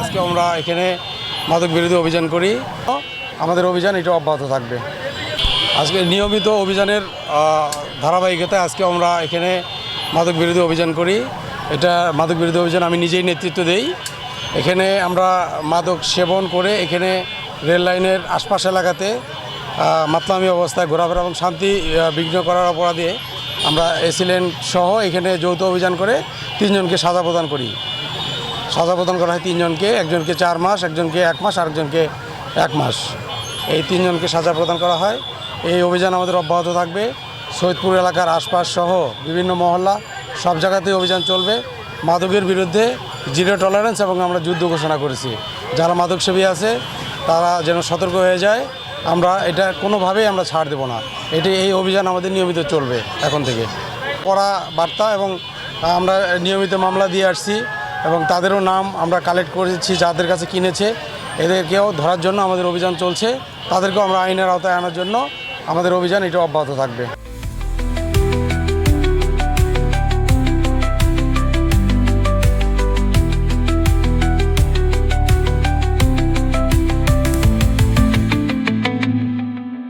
আজকে আমরা এখানে মাদক বিরোধী অভিযান করি, আমাদের অভিযান এটা অব্যাহত থাকবে। আজকে নিয়মিত অভিযানের ধারাবাহিকতায় আজকে আমরা এখানে মাদক বিরোধী অভিযান করি। এটা মাদক বিরোধী অভিযান আমি নিজেই নেতৃত্ব দেই। এখানে আমরা মাদক সেবন করে এখানে রেল লাইনের আশপাশ এলাকাতে মাতলামি অবস্থায় ঘোরাফেরা এবং শান্তি বিঘ্ন করার অপরাধে আমরা এসিলেন্ট সহ এখানে যৌথ অভিযান করে 3 জনকে সাজা প্রদান করি। সাজা প্রদান করা হয় 3 জনকে, একজনকে 4 মাস, একজনকে 1 মাস, আরেকজনকে 1 মাস। এই 3 জনকে সাজা প্রদান করা হয়। এই অভিযান আমাদের অব্যাহত থাকবে। সৈয়দপুর এলাকার আশপাশ সহ বিভিন্ন মহল্লা সব জায়গাতেই অভিযান চলবে। মাদকের বিরুদ্ধে জিরো টলারেন্স এবং আমরা যুদ্ধ ঘোষণা করেছি। যারা মাদকসেবী আছে তারা যেন সতর্ক হয়ে যায়। আমরা এটা কোনোভাবেই আমরা ছাড় দেব না। এই অভিযান আমাদের নিয়মিত চলবে এখন থেকে। কড়া বার্তা এবং আমরা নিয়মিত মামলা দিয়ে আসছি এবং তাদেরও নাম আমরা কালেক্ট করেছি যাদের কাছে কিনেছে। এদেরকেও ধরার জন্য আমাদের অভিযান চলছে। তাদেরকেও আমরা আইনের আওতায় আনার জন্য আমাদের অভিযান এটা অব্যাহত থাকবে।